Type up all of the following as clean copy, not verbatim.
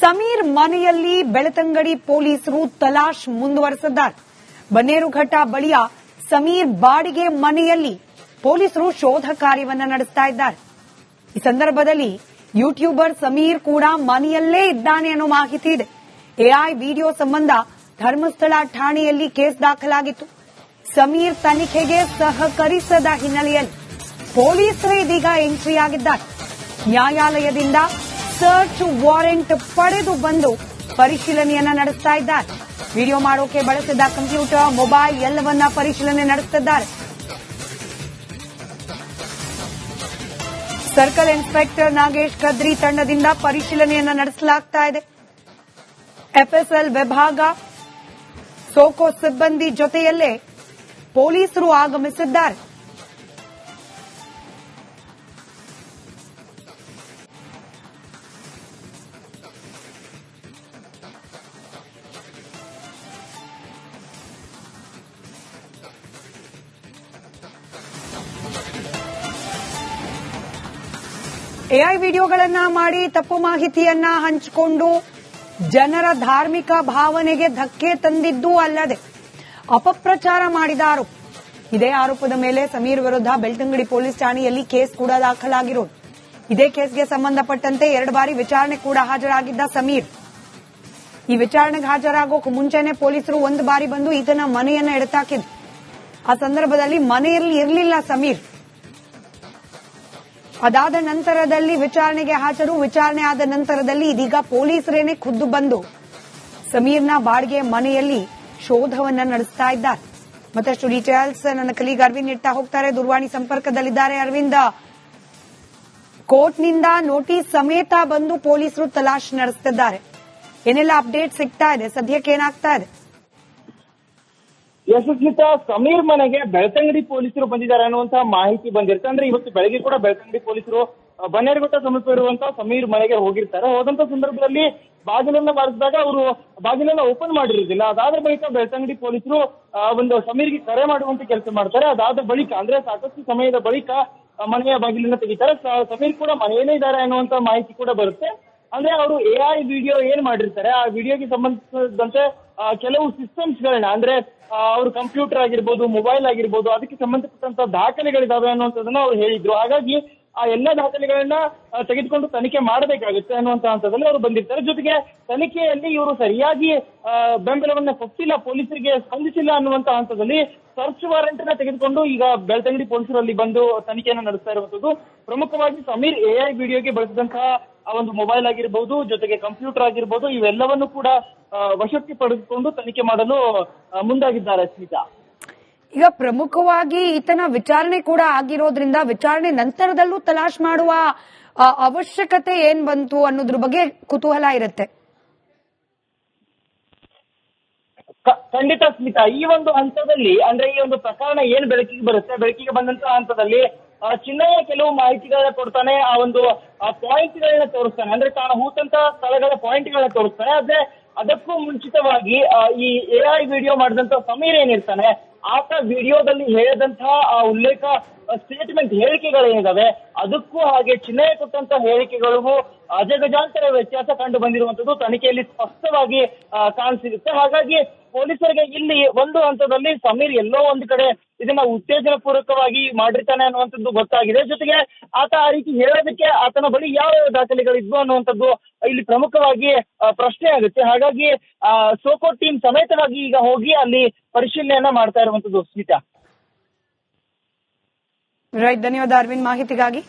ಸಮೀರ್ ಮನೆಯಲ್ಲಿ ಬೆಳ್ತಂಗಡಿ ಪೊಲೀಸರು ತಲಾಶ್ ಮುಂದುವರೆಸಿದ್ದಾರೆ. ಬನ್ನೇರುಘಟ್ಟ ಬಳಿಯ ಸಮೀರ್ ಬಾಡಿಗೆ ಮನೆಯಲ್ಲಿ ಪೊಲೀಸರು ಶೋಧ ಕಾರ್ಯವನ್ನು ನಡೆಸ್ತಾ ಇದ್ದಾರೆ. ಈ ಸಂದರ್ಭದಲ್ಲಿ ಯೂಟ್ಯೂಬರ್ ಸಮೀರ್ ಕೂಡ ಮನೆಯಲ್ಲೇ ಇದ್ದಾನೆ ಅನ್ನೋ ಮಾಹಿತಿ ಇದೆ. ಎಐ ವಿಡಿಯೋ ಸಂಬಂಧ ಧರ್ಮಸ್ಥಳ ಠಾಣೆಯಲ್ಲಿ ಕೇಸ್ ದಾಖಲಾಗಿತ್ತು. ಸಮೀರ್ ತನಿಖೆಗೆ ಸಹಕರಿಸದ ಹಿನ್ನೆಲೆಯಲ್ಲಿ ಪೊಲೀಸರೇ ಇದೀಗ ಎಂಟ್ರಿ ಆಗಿದ್ದಾರೆ. ನ್ಯಾಯಾಲಯದಿಂದ ಸರ್ಚ್ ವಾರೆಂಟ್ ಪಡೆದು ಬಂದು ಪರಿಶೀಲನೆಯನ್ನ ನಡೆಸ್ತಾ ಇದ್ದಾರೆ. ವಿಡಿಯೋ ಮಾಡೋಕೆ ಬಳಸಿದ ಕಂಪ್ಯೂಟರ್, ಮೊಬೈಲ್ ಎಲ್ಲವನ್ನ ಪರಿಶೀಲನೆ ನಡೆಸುತ್ತಿದ್ದಾರೆ. ಸರ್ಕಲ್ ಇನ್ಸ್ಪೆಕ್ಟರ್ ನಾಗೇಶ್ ಕದ್ರಿ ತಂಡದಿಂದ ಪರಿಶೀಲನೆಯನ್ನ ನಡೆಸಲಾಗ್ತಾ ಇದೆ. ಎಫ್ಎಸ್ಎಲ್ ವಿಭಾಗ, ಸೋಕೋ ಸಿಬ್ಬಂದಿ ಜೊತೆಯಲ್ಲೇ ಪೊಲೀಸರು ಆಗಮಿಸಿದ್ದಾರೆ. ಎಐ ವಿಡಿಯೋಗಳನ್ನ ಮಾಡಿ ತಪ್ಪು ಮಾಹಿತಿಯನ್ನ ಹಂಚಿಕೊಂಡು ಜನರ ಧಾರ್ಮಿಕ ಭಾವನೆಗೆ ಧಕ್ಕೆ ತಂದಿದ್ದೂ ಅಲ್ಲದೆ ಅಪಪ್ರಚಾರ ಮಾಡಿದ ಆರೋಪ. ಇದೇ ಆರೋಪದ ಮೇಲೆ ಸಮೀರ್ ವಿರುದ್ಧ ಬೆಳ್ತಂಗಡಿ ಪೊಲೀಸ್ ಠಾಣೆಯಲ್ಲಿ ಕೇಸ್ ಕೂಡ ದಾಖಲಾಗಿರೋದು. ಇದೇ ಕೇಸ್ಗೆ ಸಂಬಂಧಪಟ್ಟಂತೆ 2 ಬಾರಿ ವಿಚಾರಣೆ ಕೂಡ ಹಾಜರಾಗಿದ್ದ ಸಮೀರ್, ಈ ವಿಚಾರಣೆಗೆ ಹಾಜರಾಗೋಕೆ ಮುಂಚೆನೆ ಪೊಲೀಸರು 1 ಬಾರಿ ಬಂದು ಈತನ ಮನೆಯನ್ನ ಎಡತಾಕಿದ್ರು. ಆ ಸಂದರ್ಭದಲ್ಲಿ ಮನೆಯಲ್ಲಿ ಇರಲಿಲ್ಲ ಸಮೀರ್. ಅದಾದ ನಂತರದಲ್ಲಿ ವಿಚಾರಣೆಗೆ ಹಾಜರು. ವಿಚಾರಣೆ ಆದ ನಂತರದಲ್ಲಿ ಇದೀಗ ಪೊಲೀಸರೇನೆ ಖುದ್ದು ಬಂದು ಸಮೀರ್ನ ಬಾಡಿಗೆ ಮನೆಯಲ್ಲಿ ಶೋಧವನ್ನ ನಡೆಸ್ತಾ ಇದ್ದಾರೆ. ಮತ್ತಷ್ಟು ಡೀಟೇಲ್ಸ್ ನನ್ನ ಕಲೀಗ್ ಅರವಿಂದ್ ನೀಡ್ತಾ ಹೋಗ್ತಾರೆ. ದೂರವಾಣಿ ಸಂಪರ್ಕದಲ್ಲಿದ್ದಾರೆ ಅರವಿಂದ್. ಕೋರ್ಟ್ನಿಂದ ನೋಟಿಸ್ ಸಮೇತ ಬಂದು ಪೊಲೀಸರು ತಲಾಶ್ ನಡೆಸುತ್ತಿದ್ದಾರೆ. ಏನೆಲ್ಲ ಅಪ್ಡೇಟ್ ಸಿಗ್ತಾ ಇದೆ, ಸದ್ಯಕ್ಕೆ ಏನಾಗ್ತಾ ಇದೆ? ಯಶಸ್ವಿತಾ, ಸಮೀರ್ ಮನೆಗೆ ಬೆಳ್ತಂಗಡಿ ಪೊಲೀಸರು ಬಂದಿದ್ದಾರೆ ಅನ್ನುವಂತಹ ಮಾಹಿತಿ ಬಂದಿರುತ್ತೆ. ಅಂದ್ರೆ ಇವತ್ತು ಬೆಳಗ್ಗೆ ಕೂಡ ಬೆಳ್ತಂಗಡಿ ಪೊಲೀಸರು ಬನ್ನೇರುಘಟ್ಟ ಸಮೀಪ ಇರುವಂತಹ ಸಮೀರ್ ಮನೆಗೆ ಹೋಗಿರ್ತಾರೆ. ಹೋದಂತ ಸಂದರ್ಭದಲ್ಲಿ ಬಾಗಿಲನ್ನ ಬಾರಿಸಿದಾಗ ಅವರು ಬಾಗಿಲನ್ನ ಓಪನ್ ಮಾಡಿರುವುದಿಲ್ಲ. ಅದಾದ ಬಳಿಕ ಬೆಳ್ತಂಗಡಿ ಪೊಲೀಸರು ಒಂದು ಸಮೀರ್ಗೆ ಕರೆ ಮಾಡುವಂತ ಕೆಲಸ ಮಾಡ್ತಾರೆ. ಅದಾದ ಬಳಿಕ ಅಂದ್ರೆ ಸಾಕಷ್ಟು ಸಮಯದ ಬಳಿಕ ಮನೆಯ ಬಾಗಿಲನ್ನ ತೆಗಿತಾರೆ. ಸಮೀರ್ ಕೂಡ ಮನೆಯಲ್ಲೇ ಇದ್ದಾರೆ ಅನ್ನುವಂತ ಮಾಹಿತಿ ಕೂಡ ಬರುತ್ತೆ. ಅಂದ್ರೆ ಅವರು ಎಐ ವಿಡಿಯೋ ಏನ್ ಮಾಡಿರ್ತಾರೆ, ಆ ವಿಡಿಯೋಗೆ ಸಂಬಂಧಿಸಿದಂತೆ ಕೆಲವು ಸಿಸ್ಟಮ್ಸ್ ಗಳನ್ನ ಅಂದ್ರೆ ಅವ್ರ ಕಂಪ್ಯೂಟರ್ ಆಗಿರ್ಬೋದು, ಮೊಬೈಲ್ ಆಗಿರ್ಬೋದು, ಅದಕ್ಕೆ ಸಂಬಂಧಪಟ್ಟಂತ ದಾಖಲೆಗಳಿದಾವೆ ಅನ್ನುವಂಥದ್ದನ್ನ ಅವ್ರು ಹೇಳಿದ್ರು. ಹಾಗಾಗಿ ಆ ಎಲ್ಲಾ ದಾಖಲೆಗಳನ್ನ ತೆಗೆದುಕೊಂಡು ತನಿಖೆ ಮಾಡಬೇಕಾಗುತ್ತೆ ಅನ್ನುವಂತ ಹಂತದಲ್ಲಿ ಅವರು ಬಂದಿರ್ತಾರೆ. ಜೊತೆಗೆ ತನಿಖೆಯಲ್ಲಿ ಇವರು ಸರಿಯಾಗಿ ಬೆಂಬಲವನ್ನ ಕೊಟ್ಟಿಲ್ಲ, ಪೊಲೀಸರಿಗೆ ಸ್ಪಂದಿಸಿಲ್ಲ ಅನ್ನುವಂತ ಹಂತದಲ್ಲಿ ಸರ್ಚ್ ವಾರೆಂಟ್ ನ ತೆಗೆದುಕೊಂಡು ಈಗ ಬೆಳ್ತಂಗಡಿ ಪೊಲೀಸರು ಅಲ್ಲಿ ಬಂದು ತನಿಖೆಯನ್ನು ನಡೆಸ್ತಾ ಇರುವಂತದ್ದು. ಪ್ರಮುಖವಾಗಿ ಸಮೀರ್ ಎಐ ವಿಡಿಯೋಗೆ ಬಳಸಿದಂತಹ ಆ ಒಂದು ಮೊಬೈಲ್ ಆಗಿರ್ಬೋದು, ಜೊತೆಗೆ ಕಂಪ್ಯೂಟರ್ ಆಗಿರ್ಬೋದು, ಇವೆಲ್ಲವನ್ನು ಕೂಡ ವಶಕ್ಕೆ ಪಡೆದುಕೊಂಡು ತನಿಖೆ ಮಾಡಲು ಮುಂದಾಗಿದ್ದಾರೆ. ಸ್ಮಿತಾ, ಈಗ ಪ್ರಮುಖವಾಗಿ ಈತನ ವಿಚಾರಣೆ ಕೂಡ ಆಗಿರೋದ್ರಿಂದ ವಿಚಾರಣೆ ನಂತರದಲ್ಲೂ ತಲಾಶ್ ಮಾಡುವ ಅವಶ್ಯಕತೆ ಏನ್ ಬಂತು ಅನ್ನೋದ್ರ ಬಗ್ಗೆ ಕುತೂಹಲ ಇರುತ್ತೆ. ಖಂಡಿತ ಸ್ಮಿತಾ, ಈ ಒಂದು ಹಂತದಲ್ಲಿ ಅಂದ್ರೆ ಈ ಒಂದು ಪ್ರಕರಣ ಏನ್ ಬೆಳಕಿಗೆ ಬಂದಂತಹ ಹಂತದಲ್ಲಿ ಚಿನ್ನಯ್ಯ ಕೆಲವು ಮಾಹಿತಿಗಳನ್ನ ಕೊಡ್ತಾನೆ, ಆ ಒಂದು ಪಾಯಿಂಟ್ ಗಳನ್ನ ತೋರಿಸ್ತಾನೆ. ಅಂದ್ರೆ ತಾನು ಹೂತಂತ ಸ್ಥಳಗಳ ಪಾಯಿಂಟ್ ಗಳನ್ನ ತೋರಿಸ್ತಾನೆ. ಆದ್ರೆ ಅದಕ್ಕೂ ಮುಂಚಿತವಾಗಿ ಈ ಎಐ ವಿಡಿಯೋ ಮಾಡಿದಂತ ಸಮೀರ್ ಏನಿರ್ತಾನೆ, ಆತ ವಿಡಿಯೋದಲ್ಲಿ ಹೇಳಿದಂತಹ ಆ ಉಲ್ಲೇಖ ಸ್ಟೇಟ್ಮೆಂಟ್ ಹೇಳಿಕೆಗಳೇನಿದಾವೆ ಅದಕ್ಕೂ ಹಾಗೆ ಚಿನ್ನಯ್ಯ ಕೊಟ್ಟಂತ ಹೇಳಿಕೆಗಳಿಗೂ ಅಜಗಜಾಂತರ ವ್ಯತ್ಯಾಸ ಕಂಡು ಬಂದಿರುವಂತದ್ದು ತನಿಖೆಯಲ್ಲಿ ಸ್ಪಷ್ಟವಾಗಿ ಕಾಣಿಸಿರುತ್ತೆ. ಹಾಗಾಗಿ ಪೊಲೀಸರಿಗೆ ಇಲ್ಲಿ ಒಂದು ಹಂತದಲ್ಲಿ ಸಮೀರ್ ಎಲ್ಲೋ ಒಂದು ಕಡೆ ಇದನ್ನ ಉತ್ತೇಜನ ಪೂರ್ವಕವಾಗಿ ಮಾಡಿರ್ತಾನೆ ಅನ್ನುವಂಥದ್ದು ಗೊತ್ತಾಗಿದೆ. ಜೊತೆಗೆ ಆತ ಆ ರೀತಿ ಹೇಳೋದಕ್ಕೆ ಆತನ ಬಳಿ ಯಾವ ದಾಖಲೆಗಳಿದ್ವು ಅನ್ನುವಂಥದ್ದು ಇಲ್ಲಿ ಪ್ರಮುಖವಾಗಿ ಪ್ರಶ್ನೆ ಆಗುತ್ತೆ. ಹಾಗಾಗಿ ಸೋಕೋ ಟೀಮ್ ಸಮೇತವಾಗಿ ಈಗ ಹೋಗಿ ಅಲ್ಲಿ ಪರಿಶೀಲನೆಯನ್ನ ಮಾಡ್ತಾ ಇರುವಂತದ್ದು. ಸ್ಮಿತಾ, ರೈಟ್, ಧನ್ಯವಾದ ಅರವಿಂದ್ ಮಾಹಿತಿಗಾಗಿ.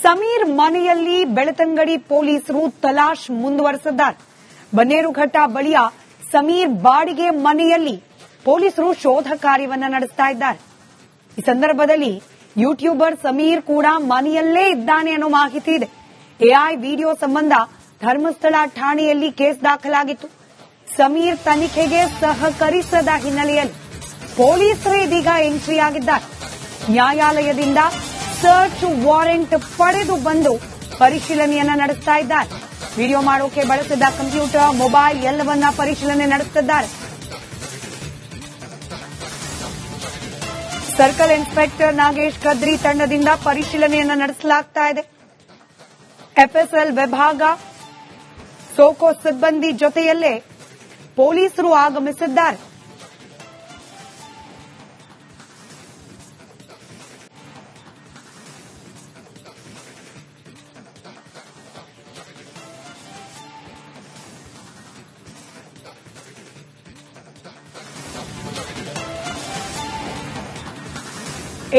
ಸಮೀರ್ ಮನೆಯಲ್ಲಿ ಬೆಳ್ತಂಗಡಿ ಪೊಲೀಸರು ತಲಾಶ್ ಮುಂದುವರೆಸಿದ್ದಾರೆ. ಬನ್ನೇರುಘಟ್ಟ ಬಳಿಯ ಸಮೀರ್ ಬಾಡಿಗೆ ಮನೆಯಲ್ಲಿ ಪೊಲೀಸರು ಶೋಧ ಕಾರ್ಯವನ್ನ ನಡೆಸ್ತಾ ಇದ್ದಾರೆ. ಈ ಸಂದರ್ಭದಲ್ಲಿ ಯೂಟ್ಯೂಬರ್ ಸಮೀರ್ ಕೂಡ ಮನೆಯಲ್ಲೇ ಇದ್ದಾನೆ ಅನ್ನೋ ಮಾಹಿತಿ ಇದೆ. ಎಐ ವಿಡಿಯೋ ಸಂಬಂಧ ಧರ್ಮಸ್ಥಳ ಠಾಣೆಯಲ್ಲಿ ಕೇಸ್ ದಾಖಲಾಗಿತ್ತು. ಸಮೀರ್ ತನಿಖೆಗೆ ಸಹಕರಿಸದ ಹಿನ್ನೆಲೆಯಲ್ಲಿ ಪೊಲೀಸರು ಇದೀಗ ಎಂಟ್ರಿ ಆಗಿದ್ದಾರೆ. ನ್ಯಾಯಾಲಯದಿಂದ ಸರ್ಚ್ ವಾರೆಂಟ್ ಪಡೆದು ಬಂದು ಪರಿಶೀಲನೆಯನ್ನ ನಡೆಸ್ತಾ ಇದ್ದಾರೆ. ವಿಡಿಯೋ ಮಾಡೋಕೆ ಬಳಸಿದ ಕಂಪ್ಯೂಟರ್, ಮೊಬೈಲ್ ಎಲ್ಲವನ್ನ ಪರಿಶೀಲನೆ ನಡೆಸುತ್ತಿದ್ದಾರೆ. ಸರ್ಕಲ್ ಇನ್ಸ್ಪೆಕ್ಟರ್ ನಾಗೇಶ್ ಕದ್ರಿ ತಂಡದಿಂದ ಪರಿಶೀಲನೆಯನ್ನ ನಡೆಸಲಾಗ್ತಾ ಇದೆ. ಎಫ್ಎಸ್ಎಲ್ ವಿಭಾಗ, ಸೋಕೋ ಸಿಬ್ಬಂದಿ ಜೊತೆಯಲ್ಲೇ ಪೊಲೀಸರು ಆಗಮಿಸಿದ್ದಾರೆ.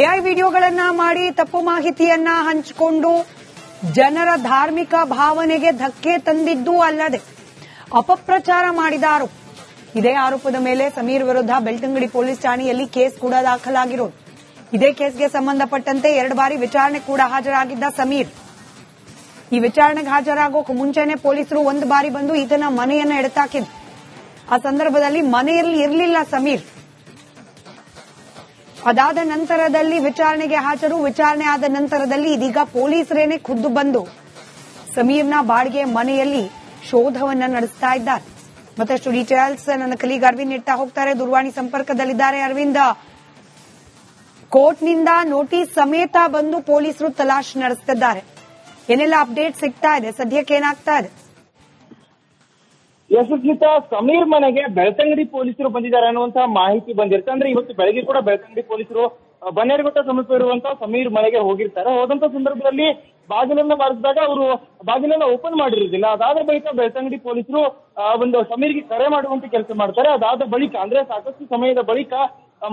ಎಐ ವಿಡಿಯೋಗಳನ್ನ ಮಾಡಿ ತಪ್ಪು ಮಾಹಿತಿಯನ್ನ ಹಂಚಿಕೊಂಡು ಜನರ ಧಾರ್ಮಿಕ ಭಾವನೆಗೆ ಧಕ್ಕೆ ತಂದಿದ್ದೂ ಅಲ್ಲದೆ ಅಪಪ್ರಚಾರ ಮಾಡಿದ ಆರೋಪ. ಇದೇ ಆರೋಪದ ಮೇಲೆ ಸಮೀರ್ ವಿರುದ್ಧ ಬೆಳ್ತಂಗಡಿ ಪೊಲೀಸ್ ಠಾಣೆಯಲ್ಲಿ ಕೇಸ್ ಕೂಡ ದಾಖಲಾಗಿರೋದು. ಇದೇ ಕೇಸ್ಗೆ ಸಂಬಂಧಪಟ್ಟಂತೆ 2 ಬಾರಿ ವಿಚಾರಣೆ ಕೂಡ ಹಾಜರಾಗಿದ್ದ ಸಮೀರ್, ಈ ವಿಚಾರಣೆಗೆ ಹಾಜರಾಗೋಕೆ ಮುಂಚೆನೆ ಪೊಲೀಸರು 1 ಬಾರಿ ಬಂದು ಈತನ ಮನೆಯನ್ನ ಎಡತಾಕಿದ್ರು. ಆ ಸಂದರ್ಭದಲ್ಲಿ ಮನೆಯಲ್ಲಿ ಇರಲಿಲ್ಲ ಸಮೀರ್. ಅದಾದ ನಂತರದಲ್ಲಿ ವಿಚಾರಣೆಗೆ ಹಾಜರು. ವಿಚಾರಣೆ ಆದ ನಂತರದಲ್ಲಿ ಇದೀಗ ಪೊಲೀಸರೇನೆ ಖುದ್ದು ಬಂದು ಸಮೀರ್ನ ಬಾಡಿಗೆ ಮನೆಯಲ್ಲಿ ಶೋಧವನ್ನ ನಡೆಸ್ತಾ ಇದ್ದಾರೆ. ಮತ್ತಷ್ಟು ಡೀಟೇಲ್ಸ್ ನನ್ನ ಕಲೀಗ್ ಅರವಿಂದ್ ನೀಡ್ತಾ ಹೋಗ್ತಾರೆ. ದೂರವಾಣಿ ಸಂಪರ್ಕದಲ್ಲಿದ್ದಾರೆ. ಅರವಿಂದ್, ಕೋರ್ಟ್ನಿಂದ ನೋಟಿಸ್ ಸಮೇತ ಬಂದು ಪೊಲೀಸರು ತಲಾಶ್ ನಡೆಸುತ್ತಿದ್ದಾರೆ. ಏನೆಲ್ಲ ಅಪ್ಡೇಟ್ ಸಿಗ್ತಾ ಇದೆ? ಸದ್ಯಕ್ಕೆ ಏನಾಗ್ತಾ ಇದೆ? ಯಶಸ್ವಿತಾ, ಸಮೀರ್ ಮನೆಗೆ ಬೆಳ್ತಂಗಡಿ ಪೊಲೀಸರು ಬಂದಿದ್ದಾರೆ ಅನ್ನುವಂತಹ ಮಾಹಿತಿ ಬಂದಿರುತ್ತೆ. ಅಂದ್ರೆ ಇವತ್ತು ಬೆಳಗ್ಗೆ ಕೂಡ ಬೆಳ್ತಂಗಡಿ ಪೊಲೀಸರು ಬನ್ನೇರುಘಟ್ಟ ಸಮೀಪ ಇರುವಂತಹ ಸಮೀರ್ ಮನೆಗೆ ಹೋಗಿರ್ತಾರೆ. ಹೋದಂತ ಸಂದರ್ಭದಲ್ಲಿ ಬಾಗಿಲನ್ನ ಬಾರಿಸಿದಾಗ ಅವರು ಬಾಗಿಲನ್ನ ಓಪನ್ ಮಾಡಿರುವುದಿಲ್ಲ. ಅದಾದ ಬಳಿಕ ಬೆಳ್ತಂಗಡಿ ಪೊಲೀಸರು ಒಂದು ಸಮೀರ್ಗೆ ಕರೆ ಮಾಡುವಂತ ಕೆಲಸ ಮಾಡ್ತಾರೆ. ಅದಾದ ಬಳಿಕ ಅಂದ್ರೆ ಸಾಕಷ್ಟು ಸಮಯದ ಬಳಿಕ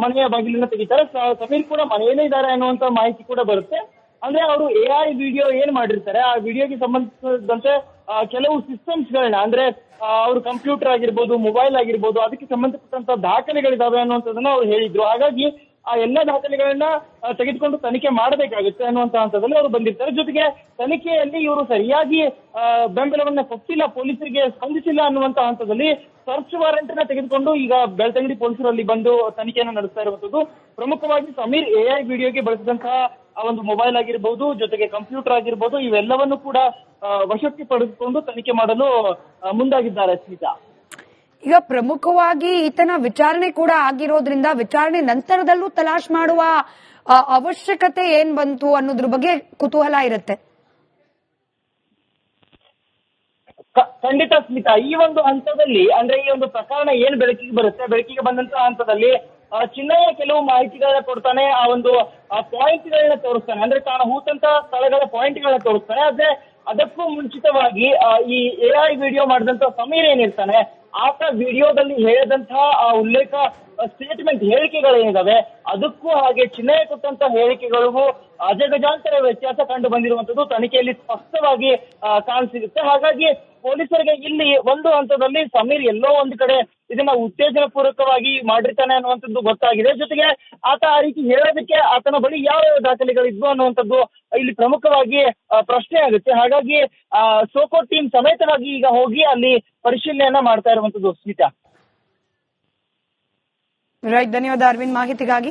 ಮನೆಯ ಬಾಗಿಲನ್ನ ತೆಗಿತಾರೆ. ಸಮೀರ್ ಕೂಡ ಮನೆಯಲ್ಲೇ ಇದ್ದಾರೆ ಅನ್ನುವಂತ ಮಾಹಿತಿ ಕೂಡ ಬರುತ್ತೆ. ಅಂದ್ರೆ ಅವರು ಎಐ ವಿಡಿಯೋ ಏನ್ ಮಾಡಿರ್ತಾರೆ, ಆ ವಿಡಿಯೋಗೆ ಸಂಬಂಧಿಸಿದಂತೆ ಕೆಲವು ಸಿಸ್ಟಮ್ಸ್ ಗಳನ್ನ ಅಂದ್ರೆ ಅವ್ರ ಕಂಪ್ಯೂಟರ್ ಆಗಿರ್ಬೋದು, ಮೊಬೈಲ್ ಆಗಿರ್ಬೋದು, ಅದಕ್ಕೆ ಸಂಬಂಧಪಟ್ಟಂತ ದಾಖಲೆಗಳಿದಾವೆ ಅನ್ನುವಂಥದ್ದನ್ನ ಅವ್ರು ಹೇಳಿದ್ರು. ಹಾಗಾಗಿ ಆ ಎಲ್ಲ ದಾಖಲೆಗಳನ್ನ ತೆಗೆದುಕೊಂಡು ತನಿಖೆ ಮಾಡಬೇಕಾಗುತ್ತೆ ಅನ್ನುವಂತ ಹಂತದಲ್ಲಿ ಅವರು ಬಂದಿರ್ತಾರೆ. ಜೊತೆಗೆ ತನಿಖೆಯಲ್ಲಿ ಇವರು ಸರಿಯಾಗಿ ಬೆಂಬಲವನ್ನ ಕೊಟ್ಟಿಲ್ಲ, ಪೊಲೀಸರಿಗೆ ಸ್ಪಂದಿಸಿಲ್ಲ ಅನ್ನುವಂತ ಹಂತದಲ್ಲಿ ಸರ್ಚ್ ವಾರೆಂಟ್ ನ ತೆಗೆದುಕೊಂಡು ಈಗ ಬೆಳ್ತಂಗಡಿ ಪೊಲೀಸರಲ್ಲಿ ಬಂದು ತನಿಖೆಯನ್ನು ನಡೆಸ್ತಾ ಇರುವಂತದ್ದು. ಪ್ರಮುಖವಾಗಿ ಸಮೀರ್ ಎಐ ವಿಡಿಯೋಗೆ ಬಳಸಿದಂತಹ ಆ ಒಂದು ಮೊಬೈಲ್ ಆಗಿರ್ಬೋದು, ಜೊತೆಗೆ ಕಂಪ್ಯೂಟರ್ ಆಗಿರ್ಬೋದು, ಇವೆಲ್ಲವನ್ನು ಕೂಡ ವಶಕ್ಕೆ ಪಡೆದುಕೊಂಡು ತನಿಖೆ ಮಾಡಲು ಮುಂದಾಗಿದ್ದಾರೆ. ಸ್ಮಿತಾ, ಈಗ ಪ್ರಮುಖವಾಗಿ ಈತನ ವಿಚಾರಣೆ ಕೂಡ ಆಗಿರೋದ್ರಿಂದ ವಿಚಾರಣೆ ನಂತರದಲ್ಲೂ ತಲಾಶ್ ಮಾಡುವ ಅವಶ್ಯಕತೆ ಏನ್ ಬಂತು ಅನ್ನೋದ್ರ ಬಗ್ಗೆ ಕುತೂಹಲ ಇರುತ್ತೆ. ಖಂಡಿತ ಸ್ಮಿತಾ, ಈ ಒಂದು ಹಂತದಲ್ಲಿ ಅಂದ್ರೆ ಈ ಒಂದು ಪ್ರಕರಣ ಏನ್ ಬೆಳಕಿಗೆ ಬಂದಂತಹ ಹಂತದಲ್ಲಿ ಚಿನ್ನಯ್ಯ ಕೆಲವು ಮಾಹಿತಿಗಳನ್ನ ಕೊಡ್ತಾನೆ, ಆ ಒಂದು ಪಾಯಿಂಟ್ ಗಳನ್ನ ತೋರಿಸ್ತಾನೆ, ಅಂದ್ರೆ ತಾನು ಹೂತಂತ ಸ್ಥಳಗಳ ಪಾಯಿಂಟ್ ಗಳನ್ನ ತೋರಿಸ್ತಾನೆ. ಆದ್ರೆ ಅದಕ್ಕೂ ಮುಂಚಿತವಾಗಿ ಈ ಎಐ ವಿಡಿಯೋ ಮಾಡಿದಂತ ಸಮೀರ್ ಏನಿರ್ತಾನೆ, ಆತ ವಿಡಿಯೋದಲ್ಲಿ ಹೇಳಿದಂತಹ ಆ ಉಲ್ಲೇಖ ಸ್ಟೇಟ್ಮೆಂಟ್ ಹೇಳಿಕೆಗಳೇನಿದಾವೆ ಅದಕ್ಕೂ ಹಾಗೆ ಚಿನ್ನಯ್ಯ ಕೊಟ್ಟಂತ ಹೇಳಿಕೆಗಳಿಗೂ ಅಜಗಜಾಂತರ ವ್ಯತ್ಯಾಸ ಕಂಡು ಬಂದಿರುವಂತದ್ದು ತನಿಖೆಯಲ್ಲಿ ಸ್ಪಷ್ಟವಾಗಿ ಕಾಣಸಿಗುತ್ತೆ. ಹಾಗಾಗಿ ಪೊಲೀಸರಿಗೆ ಇಲ್ಲಿ ಒಂದು ಹಂತದಲ್ಲಿ ಸಮೀರ್ ಎಲ್ಲೋ ಒಂದು ಕಡೆ ಇದನ್ನ ಉತ್ತೇಜನ ಪೂರ್ವಕವಾಗಿ ಮಾಡಿರ್ತಾನೆ ಅನ್ನುವಂಥದ್ದು ಗೊತ್ತಾಗಿದೆ. ಜೊತೆಗೆ ಆತ ಆ ರೀತಿ ಹೇಳೋದಕ್ಕೆ ಆತನ ಬಳಿ ಯಾವ ದಾಖಲೆಗಳಿದ್ವು ಅನ್ನುವಂಥದ್ದು ಇಲ್ಲಿ ಪ್ರಮುಖವಾಗಿ ಪ್ರಶ್ನೆ ಆಗುತ್ತೆ. ಹಾಗಾಗಿ ಸೋಕೋ ಟೀಮ್ ಸಮೇತವಾಗಿ ಈಗ ಹೋಗಿ ಅಲ್ಲಿ ಪರಿಶೀಲನೆಯನ್ನ ಮಾಡ್ತಾ ಇರುವಂತದ್ದು. ಸ್ಮಿತಾ, ರೈಟ್, ಧನ್ಯವಾದ ಅರವಿಂದ್ ಮಾಹಿತಿಗಾಗಿ.